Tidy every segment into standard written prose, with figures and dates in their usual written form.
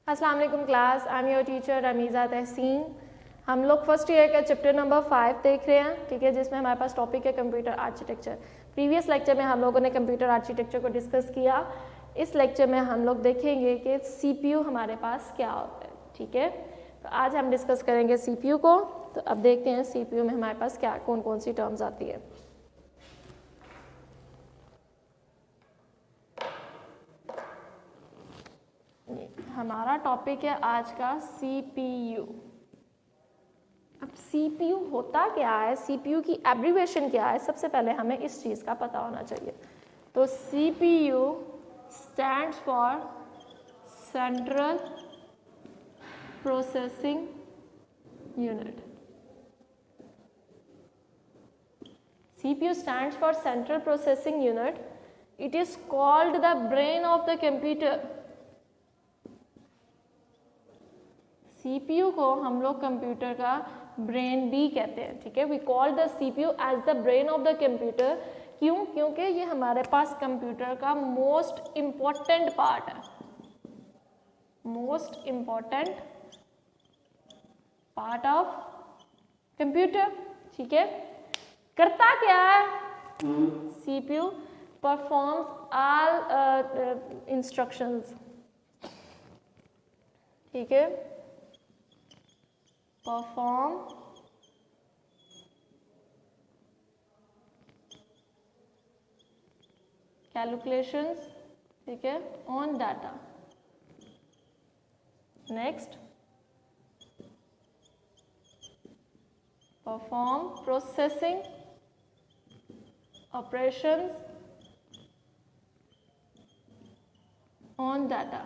अस्सलाम वालेकुम class, I am your teacher Ramiza Tehseen. हम लोग फर्स्ट ईयर का चैप्टर नंबर 5 देख रहे हैं, ठीक है, जिसमें हमारे पास टॉपिक है कंप्यूटर आर्किटेक्चर। प्रीवियस लेक्चर में हम लोगों ने कंप्यूटर आर्किटेक्चर को डिस्कस किया। इस लेक्चर में हम लोग देखेंगे कि सीपीयू हमारे पास क्या होता है, ठीक है। तो आज हम डिस्कस करेंगे सीपीयू को। तो अब देखते हैं सीपीयू में हमारे पास क्या कौन कौन सी टर्म्स आती है। हमारा टॉपिक है आज का सीपीयू। अब सीपीयू होता क्या है, सीपीयू की एब्रीविएशन क्या है, सबसे पहले हमें इस चीज़ का पता होना चाहिए। तो CPU stands for central processing unit. CPU stands for Central Processing Unit. It is called the brain of the computer. CPU को हम लोग कंप्यूटर का ब्रेन भी कहते हैं, ठीक है। We call the CPU as the brain of the computer. क्यों? क्योंकि ये हमारे पास कंप्यूटर का मोस्ट इम्पोर्टेंट पार्ट है, most important part of computer, ठीक है। करता क्या है? CPU performs all instructions, ठीक है, perform calculations, ठीक है, on data. Next, perform processing operations on data.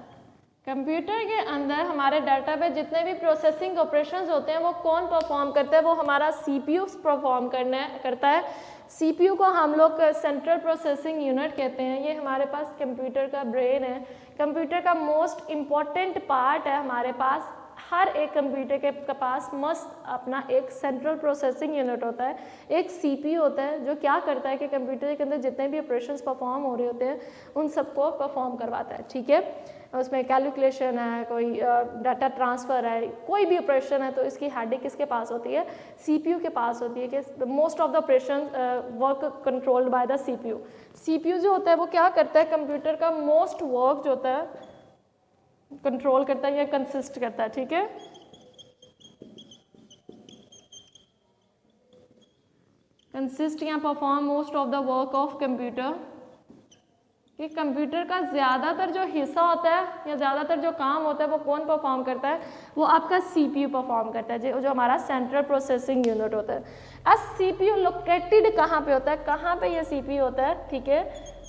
Computer के अंदर हमारे डाटा पे जितने भी प्रोसेसिंग ऑपरेशंस होते हैं वो कौन परफॉर्म करता है? वो हमारा सीपीयू परफॉर्म करता है। सीपीयू को हम लोग सेंट्रल प्रोसेसिंग यूनिट कहते हैं। ये हमारे पास कंप्यूटर का ब्रेन है, कंप्यूटर का मोस्ट इम्पॉर्टेंट पार्ट है। हमारे पास हर एक कंप्यूटर के पास मस्त अपना एक सेंट्रल प्रोसेसिंग यूनिट होता है, एक सीपीयू होता है, जो क्या करता है कि कंप्यूटर के अंदर जितने भी ऑपरेशंस परफॉर्म हो रहे होते हैं उन सबको परफॉर्म करवाता है, ठीक है। उसमें कैलकुलेशन है, कोई डाटा ट्रांसफ़र है, कोई भी ऑपरेशन है तो इसकी हेडेक किसके पास होती है? सीपीयू के पास होती है कि most of the operation work controlled by the CPU. CPU जो होता है वो क्या करता है? कंप्यूटर का मोस्ट वर्क जो होता है कंट्रोल करता है या कंसिस्ट करता है, ठीक है। कंसिस्ट या perform most of the work of computer. कि कंप्यूटर का ज़्यादातर जो हिस्सा होता है या ज़्यादातर जो काम होता है वो कौन परफॉर्म करता है? वो आपका सीपीयू परफॉर्म करता है, जो हमारा सेंट्रल प्रोसेसिंग यूनिट होता है। अब सीपीयू लोकेटेड कहाँ पे होता है? कहाँ पे ये सीपीयू होता है? ठीक है,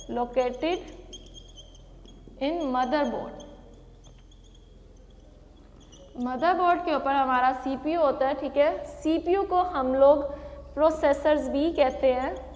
लोकेटेड इन मदरबोर्ड। मदरबोर्ड के ऊपर हमारा सीपीयू होता है, ठीक है। सीपीयू को हम लोग प्रोसेसर्स भी कहते हैं।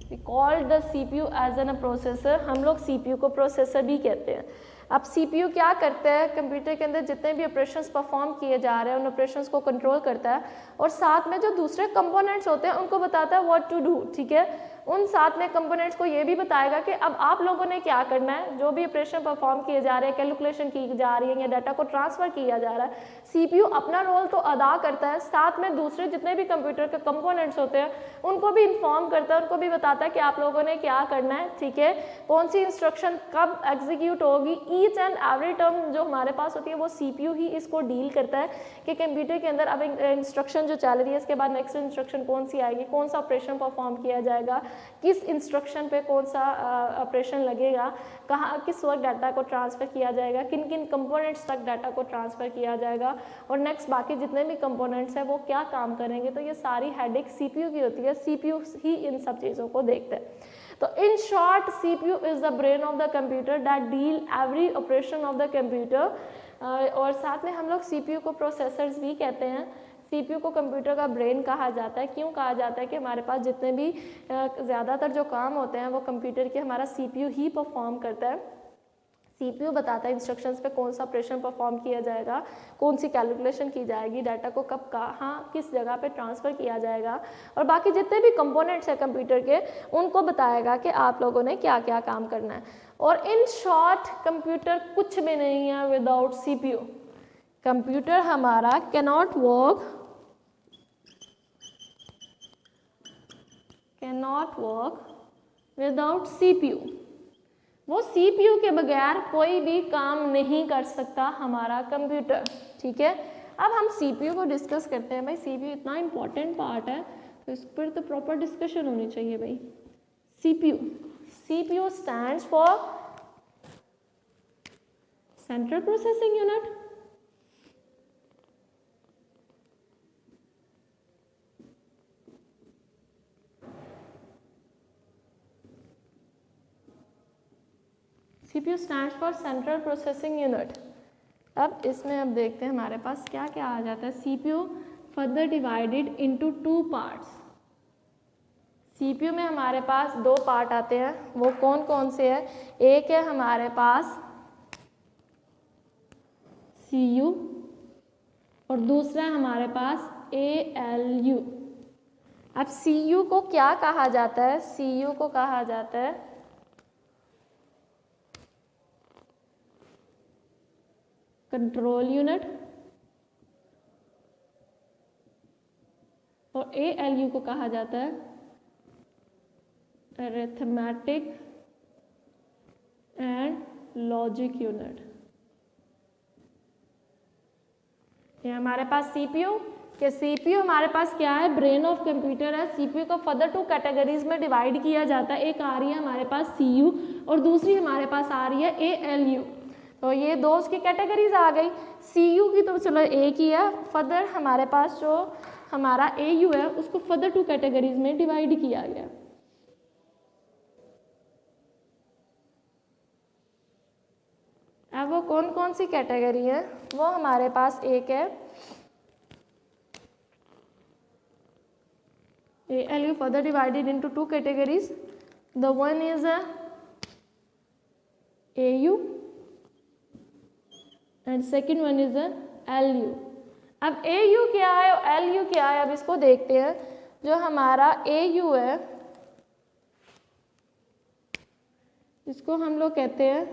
We call the CPU as a processor. हम लोग सीपीयू को प्रोसेसर भी कहते हैं। अब सीपीयू क्या करता है? कंप्यूटर के अंदर जितने भी ऑपरेशंस परफॉर्म किए जा रहे हैं उन ऑपरेशंस को कंट्रोल करता है और साथ में जो दूसरे कंपोनेंट्स होते हैं उनको बताता है व्हाट टू डू, ठीक है। उन साथ में कंपोनेंट्स को ये भी बताएगा कि अब आप लोगों ने क्या करना है। जो भी ऑपरेशन परफॉर्म किए जा रहे हैं, कैलकुलेशन की जा रही है या डाटा को ट्रांसफ़र किया जा रहा है, सीपीयू अपना रोल तो अदा करता है, साथ में दूसरे जितने भी कंप्यूटर के कंपोनेंट्स होते हैं उनको भी इन्फॉर्म करता है, उनको भी बताता है कि आप लोगों ने क्या करना है, ठीक है, कौन सी इंस्ट्रक्शन कब एग्जीक्यूट होगी। ईच एंड एवरी टर्म जो हमारे पास होती है वो सीपीयू ही इसको डील करता है कि कंप्यूटर के अंदर अब इंस्ट्रक्शन जो चल रही है इसके बाद नेक्स्ट इंस्ट्रक्शन कौन सी आएगी, कौन सा ऑपरेशन परफॉर्म किया जाएगा, किस इंस्ट्रक्शन पे कौन सा ऑपरेशन लगेगा, कहाँ किस वक्त डाटा को ट्रांसफ़र किया जाएगा, किन किन कंपोनेंट्स तक डाटा को ट्रांसफ़र किया जाएगा और नेक्स्ट बाकी जितने भी कंपोनेंट्स हैं वो क्या काम करेंगे। तो ये सारी हेडेक सीपीयू की होती है, सीपीयू ही इन सब चीज़ों को देखता है। तो in short CPU is the brain of the computer that deal every operation of the computer. और साथ में हम लोग सीपीयू को प्रोसेसर्स भी कहते हैं। सीपीयू को कंप्यूटर का ब्रेन कहा जाता है। क्यों कहा जाता है? कि हमारे पास जितने भी ज़्यादातर जो काम होते हैं वो कंप्यूटर के हमारा सीपीयू ही परफॉर्म करता है। सीपीयू बताता है इंस्ट्रक्शंस पे कौन सा ऑपरेशन परफॉर्म किया जाएगा, कौन सी कैलकुलेशन की जाएगी, डाटा को कब कहाँ किस जगह पे ट्रांसफ़र किया जाएगा, और बाकी जितने भी कंपोनेंट्स हैं कंप्यूटर के उनको बताएगा कि आप लोगों ने क्या क्या काम करना है। और इन शॉर्ट कंप्यूटर कुछ भी नहीं है विदाउट सीपीयू। कंप्यूटर हमारा कैनॉट वर्क विदाउट सीपीयू। वो सीपीयू के बगैर कोई भी काम नहीं कर सकता हमारा कंप्यूटर, ठीक है। अब हम सीपीयू को डिस्कस करते हैं। भाई सीपीयू इतना इंपॉर्टेंट पार्ट है तो इस पर तो प्रॉपर डिस्कशन होनी चाहिए भाई। CPU stands for central processing unit. CPU stands for Central Processing Unit। अब इसमें अब देखते हैं हमारे पास क्या क्या आ जाता है। CPU further divided into two parts। CPU में हमारे पास दो पार्ट आते हैं, वो कौन कौन से हैं? एक है हमारे पास CU और दूसरा है हमारे पास ALU। अब CU को क्या कहा जाता है? CU को कहा जाता है कंट्रोल यूनिट और ALU को कहा जाता है अरिथमेटिक एंड लॉजिक यूनिट। ये हमारे पास CPU के CPU हमारे पास क्या है? ब्रेन ऑफ कंप्यूटर है। CPU को फर्दर टू कैटेगरीज में डिवाइड किया जाता है। एक आ रही है हमारे पास CU और दूसरी हमारे पास आ रही है ALU। तो ये दो उसकी कैटेगरीज आ गई। CU की तो चलो एक ही है, फर्दर हमारे पास जो हमारा AU है उसको फर्दर टू कैटेगरीज में डिवाइड किया गया। अब वो कौन कौन सी कैटेगरी है? वो हमारे पास एक है ALU further divided into two categories. The one is AU and second one is LU। अब AU क्या है और LU क्या है, अब इसको देखते हैं। जो हमारा AU है इसको हम लोग कहते हैं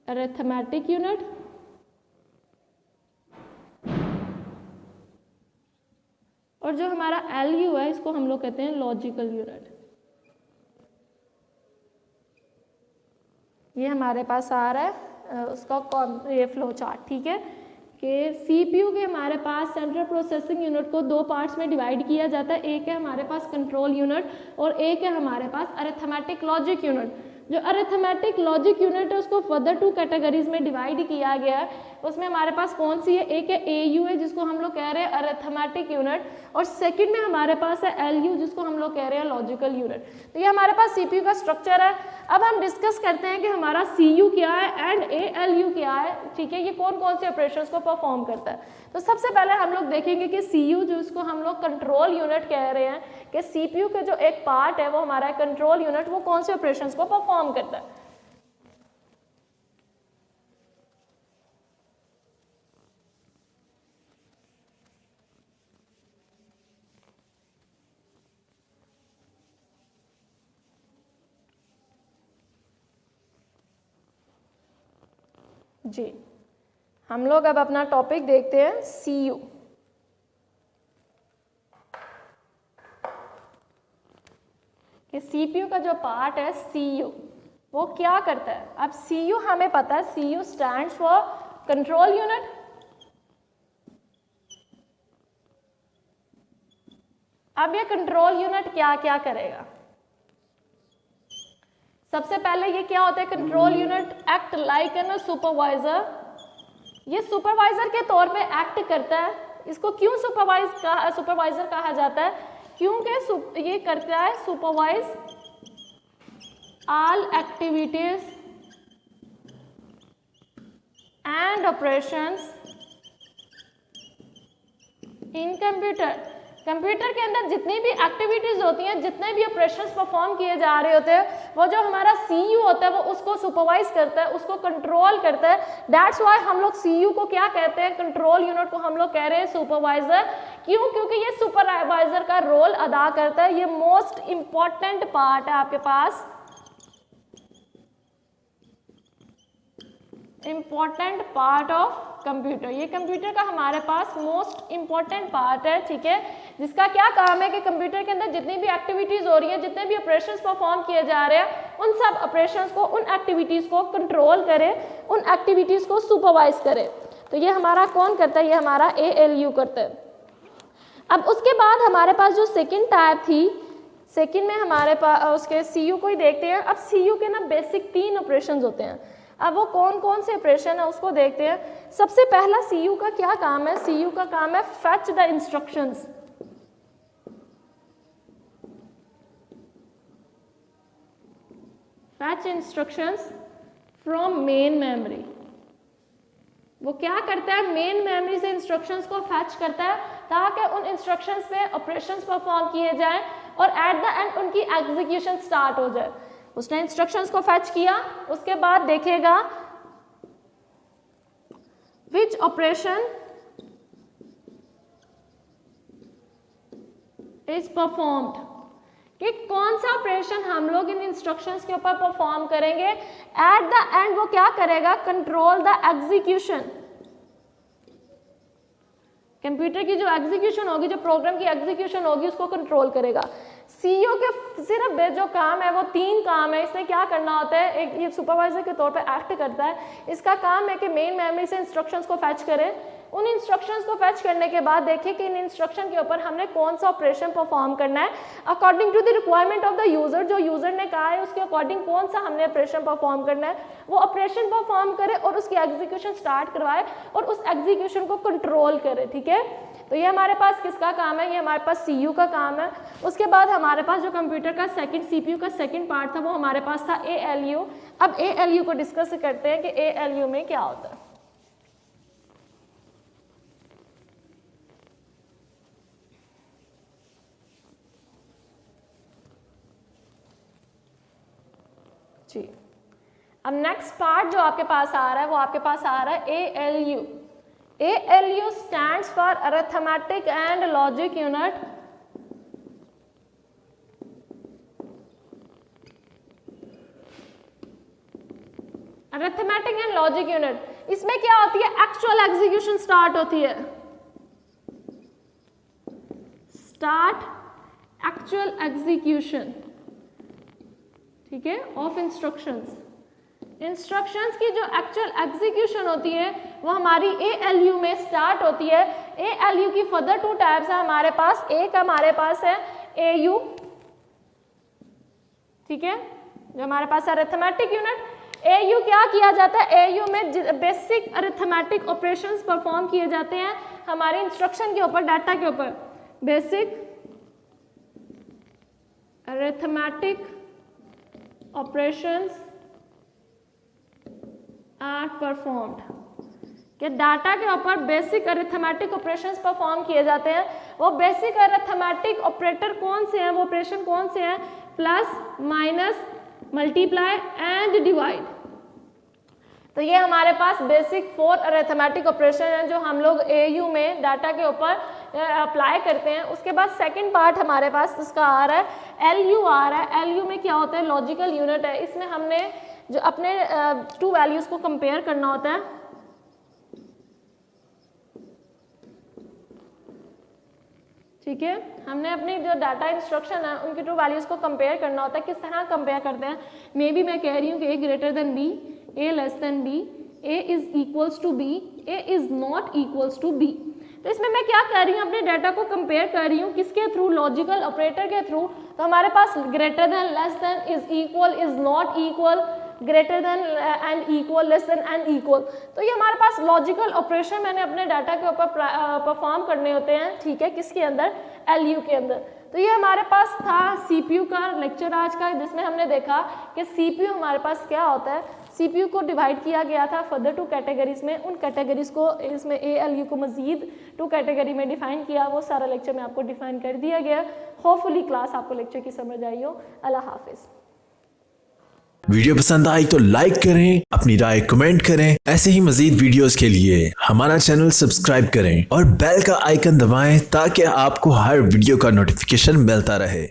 अरिथमेटिक यूनिट और जो हमारा LU है इसको हम लोग कहते हैं लॉजिकल यूनिट। ये हमारे पास आ रहा है उसका ये फ्लो चार्ट, ठीक है। कि CPU के हमारे पास सेंट्रल प्रोसेसिंग यूनिट को दो पार्ट्स में डिवाइड किया जाता है। एक है हमारे पास कंट्रोल यूनिट और एक है हमारे पास अरिथमेटिक लॉजिक यूनिट। जो अरिथमेटिक लॉजिक यूनिट है उसको फर्दर टू कैटेगरीज में डिवाइड किया गया है। उसमें हमारे पास कौन सी है? एक है AU है जिसको हम लोग कह रहे हैं अरिथमेटिक यूनिट और सेकंड में हमारे पास है LU जिसको हम लोग कह रहे हैं लॉजिकल यूनिट। तो ये हमारे पास CPU का स्ट्रक्चर है। अब हम डिस्कस करते हैं कि हमारा CU क्या है एंड ALU क्या है, ठीक है। ये कौन कौन से ऑपरेशंस को परफॉर्म करता है। तो सबसे पहले हम लोग देखेंगे कि CU जो इसको हम लोग कंट्रोल यूनिट कह रहे हैं कि CPU का जो एक पार्ट है वो हमारा कंट्रोल यूनिट, वो कौन से ऑपरेशंस को परफॉर्म करता है। जी, हम लोग अब अपना टॉपिक देखते हैं CU। कि CPU का जो पार्ट है CU वो क्या करता है। अब CU हमें पता है CU stands for control unit. अब ये कंट्रोल यूनिट क्या क्या करेगा? सबसे पहले ये क्या होता है? Control unit act like an supervisor. ये सुपरवाइजर के तौर पे एक्ट करता है। इसको क्यों सुपरवाइजर कहा जाता है? क्योंकि ये करता है supervise all activities and operations in computer के अंदर जितनी भी एक्टिविटीज होती हैं, जितने भी ऑपरेशंस परफॉर्म किए जा रहे होते हैं, वो जो हमारा CU होता है वो उसको सुपरवाइज करता है, उसको कंट्रोल करता है। दैट्स वाई हम लोग CU को क्या कहते हैं, कंट्रोल यूनिट को हम लोग कह रहे हैं सुपरवाइजर। क्यों? क्योंकि ये सुपरवाइजर का रोल अदा करता है। ये मोस्ट इंपॉर्टेंट पार्ट है आपके पास, इंपॉर्टेंट पार्ट ऑफ कंप्यूटर। ये कंप्यूटर का हमारे पास मोस्ट इंपॉर्टेंट पार्ट है, ठीक है, जिसका क्या काम है कि कंप्यूटर के अंदर जितनी भी एक्टिविटीज हो रही है, जितने भी ऑपरेशंस परफॉर्म किए जा रहे हैं, उन सब ऑपरेशंस को, उन एक्टिविटीज को कंट्रोल करे, उन एक्टिविटीज को सुपरवाइज करे। तो ये हमारा कौन करता है? ये हमारा ALU करता है। अब उसके बाद हमारे पास जो सेकेंड टाइप थी, सेकेंड में हमारे पास उसके CU को ही देखते हैं। अब CU के ना बेसिक 3 ऑपरेशंस होते हैं। अब वो कौन कौन से ऑपरेशन है उसको देखते हैं। सबसे पहला CU का क्या काम है? CU का काम है fetch the instructions. Fetch instructions from main memory. वो क्या करता है? मेन मेमोरी से इंस्ट्रक्शंस को फैच करता है ताकि उन इंस्ट्रक्शंस पे ऑपरेशंस परफॉर्म किए जाएं और एट द एंड उनकी एग्जीक्यूशन स्टार्ट हो जाए। उसने इंस्ट्रक्शंस को फैच किया, उसके बाद देखेगा विच ऑपरेशन इज परफॉर्म्ड, कि कौन सा ऑपरेशन हम लोग इन इंस्ट्रक्शंस के ऊपर परफॉर्म करेंगे। एट द एंड वो क्या करेगा? Control the execution. कंप्यूटर की जो एग्जीक्यूशन होगी, जो प्रोग्राम की एग्जीक्यूशन होगी, उसको कंट्रोल करेगा। CU के सिर्फ जो काम है वो 3 काम है। इसने क्या करना होता है? एक ये सुपरवाइजर के तौर पे एक्ट करता है। इसका काम है कि मेन मेमोरी से इंस्ट्रक्शंस को फैच करे। उन इंस्ट्रक्शंस को फैच करने के बाद देखें कि इन इंस्ट्रक्शन के ऊपर हमने कौन सा ऑपरेशन परफॉर्म करना है according to the requirement of the user. जो यूजर ने कहा है उसके अकॉर्डिंग कौन सा हमने ऑपरेशन परफॉर्म करना है, वो ऑपरेशन परफॉर्म करे और उसकी एग्जीक्यूशन स्टार्ट करवाए और उस एग्जीक्यूशन को कंट्रोल करे, ठीक है। तो ये हमारे पास किसका काम है? ये हमारे पास CU का काम है। उसके बाद हमारे पास जो कंप्यूटर का सेकंड CPU का सेकंड पार्ट था वो हमारे पास था ALU। अब ALU को डिस्कस करते हैं कि ALU में क्या होता है। जी, अब नेक्स्ट पार्ट जो आपके पास आ रहा है वो आपके पास आ रहा है ALU। ALU stands for Arithmetic and Logic Unit। Arithmetic and logic unit, इसमें क्या होती है? एक्चुअल एग्जीक्यूशन स्टार्ट होती है। स्टार्ट एक्चुअल एग्जीक्यूशन, ठीक है, ऑफ इंस्ट्रक्शंस। इंस्ट्रक्शंस की जो एक्चुअल एग्जीक्यूशन होती है वो हमारी ALU में स्टार्ट होती है। ALU की फर्दर 2 टाइप्स है हमारे पास। एक हमारे पास है AU, ठीक है, जो हमारे पास है अरिथमेटिक यूनिट। AU क्या किया जाता है? AU में बेसिक अरिथमेटिक ऑपरेशंस परफॉर्म किए जाते हैं हमारे इंस्ट्रक्शन के ऊपर, डाटा के ऊपर। Basic arithmetic operations are performed, कि डाटा के ऊपर बेसिक अरिथमेटिक ऑपरेशंस परफॉर्म किए जाते हैं। वो बेसिक अरिथमेटिक ऑपरेटर कौन से हैं? वो ऑपरेशन कौन से हैं? Plus, minus, multiply and divide. तो ये हमारे पास बेसिक 4 अरिथमेटिक ऑपरेशन हैं जो हम लोग AU में डाटा के ऊपर अप्लाई करते हैं। उसके बाद सेकंड पार्ट हमारे पास इसका आ रहा है LU आ रहा है। LU में क्या होता है? लॉजिकल यूनिट है। इसमें हमने जो अपने 2 वैल्यूज को कंपेयर करना होता है, ठीक है, हमने अपनी जो डाटा इंस्ट्रक्शन है उनकी 2 वैल्यूज को कंपेयर करना होता है। किस तरह कंपेयर करते हैं? मे बी मैं कह रही हूँ कि A greater than B, A less than B, A is equals to B, A is not equals to B। तो इसमें मैं क्या कर रही हूँ? अपने डाटा को कंपेयर कर रही हूँ किसके थ्रू? लॉजिकल ऑपरेटर के थ्रू। तो हमारे पास greater than, less than, is equal, is not equal, greater than and equal, less than and equal. तो ये हमारे पास लॉजिकल ऑपरेशन मैंने अपने डाटा के ऊपर परफॉर्म करने होते हैं, ठीक है, किसके अंदर? LU के अंदर। तो ये हमारे पास था CPU का लेक्चर आज का, जिसमें हमने देखा कि CPU हमारे पास क्या होता है। CPU को डिवाइड किया गया था फर्दर 2 कैटेगरीज में। उन कैटेगरीज को इसमें ALU को मजीद 2 कैटेगरी में डिफाइन किया। वो सारा लेक्चर में आपको डिफाइन कर दिया गया। होपफुली क्लास आपको लेक्चर की समझ आई हो। अल्लाह हाफिज़। वीडियो पसंद आई तो लाइक करें, अपनी राय कमेंट करें। ऐसे ही मजीद वीडियोस के लिए हमारा चैनल सब्सक्राइब करें और बेल का आइकन दबाएं ताकि आपको हर वीडियो का नोटिफिकेशन मिलता रहे।